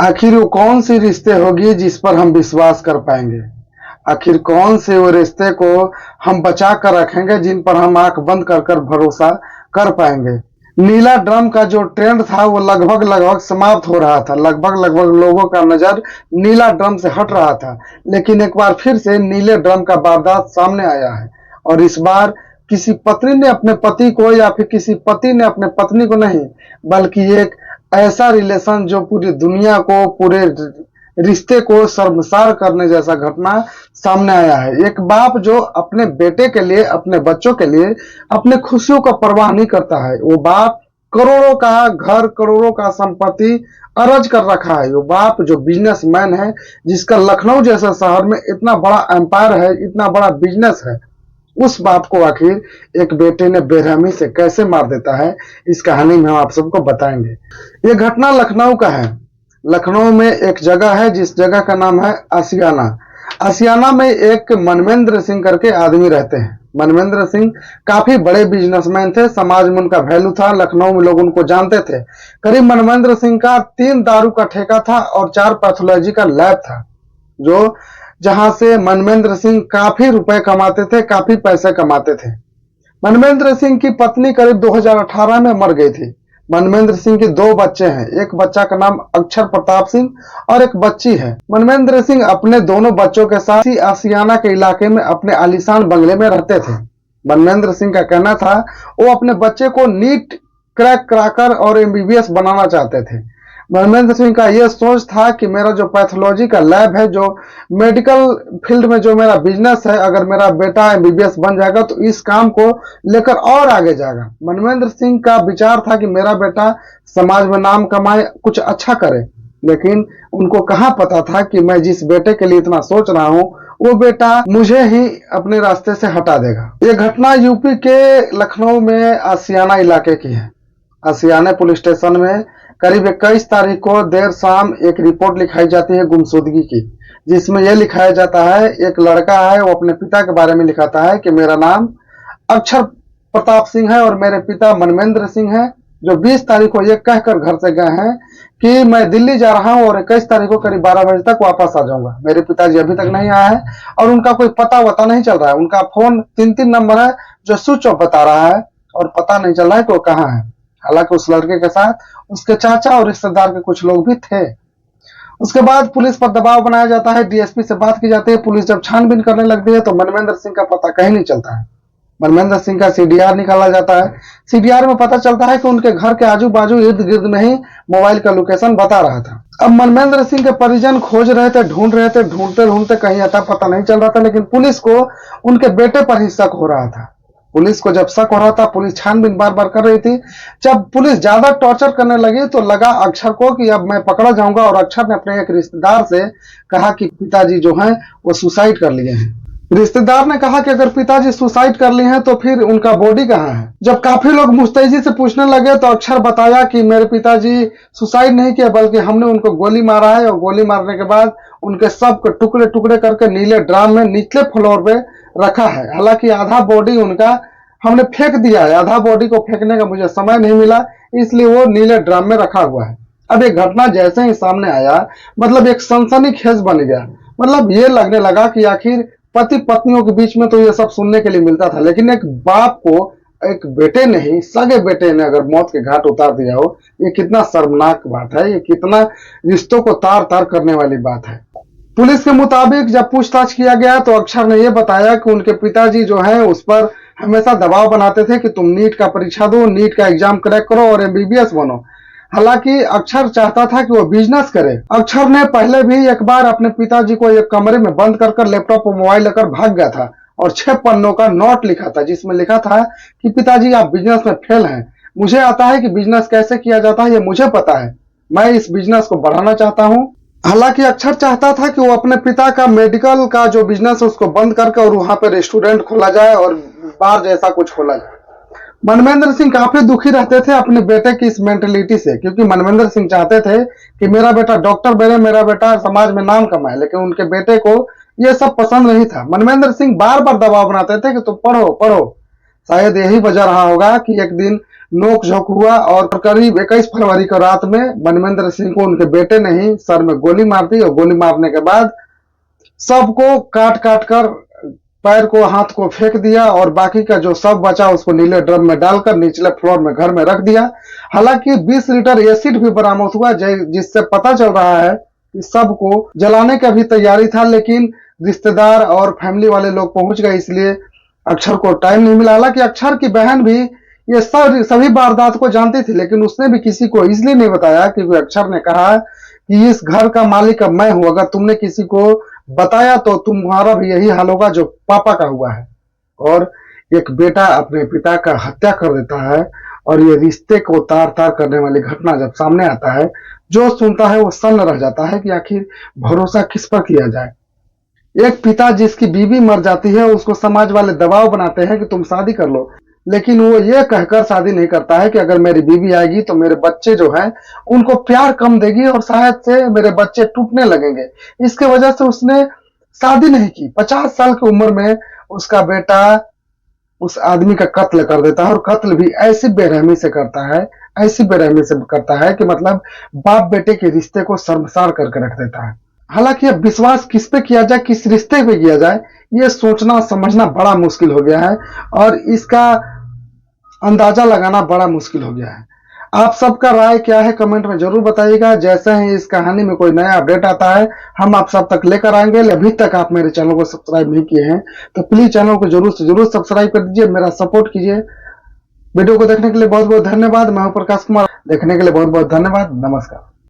आखिर वो कौन सी रिश्ते होगी जिस पर हम विश्वास कर पाएंगे? आखिर कौन से वो रिश्ते को हम बचा कर रखेंगे जिन पर हम आंख बंद कर कर भरोसा कर पाएंगे? नीला ड्रम का जो ट्रेंड था वो लगभग लगभग समाप्त हो रहा था। लगभग लगभग लोगों का नजर नीला ड्रम से हट रहा था, लेकिन एक बार फिर से नीले ड्रम का वारदात सामने आया है। और इस बार किसी पत्नी ने अपने पति को या फिर किसी पति ने अपने पत्नी को नहीं, बल्कि एक ऐसा रिलेशन जो पूरी दुनिया को, पूरे रिश्ते को शर्मसार करने जैसा घटना सामने आया है। एक बाप जो अपने बेटे के लिए, अपने बच्चों के लिए, अपने खुशियों का परवाह नहीं करता है। वो बाप करोड़ों का घर, करोड़ों का संपत्ति अरज कर रखा है। वो बाप जो बिजनेसमैन है, जिसका लखनऊ जैसे शहर में इतना बड़ा एम्पायर है, इतना बड़ा बिजनेस है, उस बाप को आखिर एक बेटे ने बेरहमी से कैसे मार देता है, इस कहानी में हम आप सबको बताएंगे। ये घटना लखनऊ का है। लखनऊ में एक जगह है जिस जगह का नाम है आशियाना। आशियाना में एक मनमेंद्र सिंह करके आदमी रहते हैं। मनमेंद्र सिंह काफी बड़े बिजनेसमैन थे, समाज में उनका वैल्यू था, लखनऊ में लोग उनको जानते थे। करीब मनमेंद्र सिंह का 3 दारू का ठेका था और 4 पैथोलॉजी का लैब था, जो जहां से मनमेंद्र सिंह काफी रुपए कमाते थे, काफी पैसे कमाते थे। मनमेंद्र सिंह की पत्नी करीब 2018 में मर गई थी। मनमेंद्र सिंह के 2 बच्चे हैं, एक बच्चा का नाम अक्षर प्रताप सिंह और एक बच्ची है। मनमेंद्र सिंह अपने दोनों बच्चों के साथ ही आशियाना के इलाके में अपने आलीशान बंगले में रहते थे। मनमेंद्र सिंह का कहना था वो अपने बच्चे को नीट क्रैक कराकर और एमबीबीएस बनाना चाहते थे। मनमेंद्र सिंह का यह सोच था कि मेरा जो पैथोलॉजी का लैब है, जो मेडिकल फील्ड में जो मेरा बिजनेस है, अगर मेरा बेटा एमबीबीएस बन जाएगा तो इस काम को लेकर और आगे जाएगा। मनमेंद्र सिंह का विचार था कि मेरा बेटा समाज में नाम कमाए, कुछ अच्छा करे, लेकिन उनको कहाँ पता था कि मैं जिस बेटे के लिए इतना सोच रहा हूँ वो बेटा मुझे ही अपने रास्ते से हटा देगा। ये घटना यूपी के लखनऊ में आशियाना इलाके की है। आशियाना पुलिस स्टेशन में करीब 21 तारीख को देर शाम एक रिपोर्ट लिखाई जाती है गुमशुदगी की, जिसमें यह लिखाया जाता है एक लड़का है, वो अपने पिता के बारे में लिखाता है कि मेरा नाम अक्षर प्रताप सिंह है और मेरे पिता मनमेंद्र सिंह है, जो 20 तारीख को ये कहकर घर से गए हैं कि मैं दिल्ली जा रहा हूं और 21 तारीख को करीब 12 बजे तक वापस आ जाऊंगा। मेरे पिताजी अभी तक नहीं आए हैं और उनका कोई पता वता नहीं चल रहा है। उनका फोन 3 नंबर है जो स्विच ऑफ बता रहा है और पता नहीं चल रहा है कि वो कहाँ है। हालांकि उस लड़के के साथ उसके चाचा और रिश्तेदार के कुछ लोग भी थे। उसके बाद पुलिस पर दबाव बनाया जाता है, डीएसपी से बात की जाती है। पुलिस जब छानबीन करने लगती है तो मनमेंद्र सिंह का पता कहीं नहीं चलता है। मनमेंद्र सिंह का सीडीआर निकाला जाता है। सीडीआर में पता चलता है कि उनके घर के आजू बाजू इर्द गिर्द में ही मोबाइल का लोकेशन बता रहा था। अब मनमेंद्र सिंह के परिजन खोज रहे थे, ढूंढ रहे थे, ढूंढते ढूंढते कहीं अता पता नहीं चल रहा था, लेकिन पुलिस को उनके बेटे पर ही शक हो रहा था। पुलिस को जब शक हो रहा था, पुलिस छानबीन बार बार कर रही थी। जब पुलिस ज्यादा टॉर्चर करने लगी तो लगा अक्षर को कि अब मैं पकड़ा जाऊंगा, और अक्षर ने अपने एक रिश्तेदार से कहा कि पिताजी जो हैं वो सुसाइड कर लिए हैं। रिश्तेदार ने कहा कि अगर पिताजी सुसाइड कर लिए हैं तो फिर उनका बॉडी कहाँ है। जब काफी लोग मुस्तैदी से पूछने लगे तो अक्षर बताया कि मेरे पिताजी सुसाइड नहीं किया, बल्कि हमने उनको गोली मारा है और गोली मारने के बाद उनके सब को टुकड़े टुकड़े करके नीले ड्राम में निचले फ्लोर पे रखा है। हालांकि आधा बॉडी उनका हमने फेंक दिया है, आधा बॉडी को फेंकने का मुझे समय नहीं मिला, इसलिए वो नीले ड्राम में रखा हुआ है। अब एक घटना जैसे ही सामने आया, मतलब एक सनसनीखेज बन गया। मतलब ये लगने लगा कि आखिर पति पत्नियों के बीच में तो ये सब सुनने के लिए मिलता था, लेकिन एक बाप को एक बेटे ने ही, सगे बेटे ने अगर मौत के घाट उतार दिया हो, ये कितना शर्मनाक बात है, ये कितना रिश्तों को तार तार करने वाली बात है। पुलिस के मुताबिक जब पूछताछ किया गया तो अक्षर ने यह बताया कि उनके पिताजी जो है उस पर हमेशा दबाव बनाते थे कि तुम नीट का परीक्षा दो, नीट का एग्जाम क्रैक करो और एमबीबीएस बनो। हालांकि अक्षर चाहता था कि वो बिजनेस करे। अक्षर ने पहले भी एक बार अपने पिताजी को एक कमरे में बंद कर लैपटॉप और मोबाइल लेकर भाग गया था और 6 पन्नों का नोट लिखा था, जिसमें लिखा था कि पिताजी आप बिजनेस में फेल हैं, मुझे आता है कि बिजनेस कैसे किया जाता है, ये मुझे पता है, मैं इस बिजनेस को बढ़ाना चाहता हूँ। हालांकि अक्षर चाहता था कि वो अपने पिता का मेडिकल का जो बिजनेस है उसको बंद करके और वहां पे रेस्टोरेंट खोला जाए और बार जैसा कुछ खोला जाए। मनमेंद्र सिंह काफी दुखी रहते थे अपने बेटे की इस मेंटेलिटी से, क्योंकि मनमेंद्र सिंह चाहते थे कि मेरा बेटा डॉक्टर बने, मेरा बेटा समाज में नाम कमाए, लेकिन उनके बेटे को यह सब पसंद नहीं था। मनमेंद्र सिंह बार बार दबाव बनाते थे कि तुम पढ़ो पढ़ो। शायद यही वजह रहा होगा कि एक दिन नोक झोंक हुआ और करीब 21 फरवरी को रात में मनमेंद्र सिंह को उनके बेटे ने ही सर में गोली मार दी और गोली मारने के बाद सबको काट काट कर पैर को हाथ को फेंक दिया और बाकी का जो सब बचा उसको नीले ड्रम में डालकर निचले फ्लोर में घर में रख दिया। हालांकि 20 लीटर एसिड भी बरामद हुआ जिससे पता चल रहा है कि सबको जलाने की भी तैयारी था, लेकिन रिश्तेदार और फैमिली वाले लोग पहुंच गए इसलिए अक्षर को टाइम नहीं मिला। हालांकि अक्षर की बहन भी ये सभी वारदात को जानती थी, लेकिन उसने भी किसी को इसलिए नहीं बताया क्योंकि अक्षर ने कहा कि इस घर का मालिक अब मैं हूं, अगर तुमने किसी को बताया तो तुम्हारा भी यही हाल होगा जो पापा का हुआ है। और एक बेटा अपने पिता का हत्या कर देता है और ये रिश्ते को तार तार करने वाली घटना जब सामने आता है, जो सुनता है वो सन्न रह जाता है कि आखिर भरोसा किस पर किया जाए। एक पिता जिसकी बीवी मर जाती है उसको समाज वाले दबाव बनाते हैं कि तुम शादी कर लो, लेकिन वो ये कहकर शादी नहीं करता है कि अगर मेरी बीवी आएगी तो मेरे बच्चे जो हैं उनको प्यार कम देगी और शायद से मेरे बच्चे टूटने लगेंगे। इसके वजह से उसने शादी नहीं की। 50 साल की उम्र में उसका बेटा उस आदमी का कत्ल कर देता है और कत्ल भी ऐसी बेरहमी से करता है, ऐसी बेरहमी से करता है कि मतलब बाप बेटे के रिश्ते को शर्मसार करके रख देता है। हालांकि अब विश्वास किस पे किया जाए, किस रिश्ते पे किया जाए, ये सोचना समझना बड़ा मुश्किल हो गया है और इसका अंदाजा लगाना बड़ा मुश्किल हो गया है। आप सबका राय क्या है कमेंट में जरूर बताइएगा। जैसे ही इस कहानी में कोई नया अपडेट आता है हम आप सब तक लेकर आएंगे। अभी तक आप मेरे चैनल को सब्सक्राइब नहीं किए हैं तो प्लीज चैनल को जरूर से जरूर सब्सक्राइब कर दीजिए, मेरा सपोर्ट कीजिए। वीडियो को देखने के लिए बहुत बहुत धन्यवाद। मैं हूं प्रकाश कुमार, देखने के लिए बहुत बहुत धन्यवाद। नमस्कार।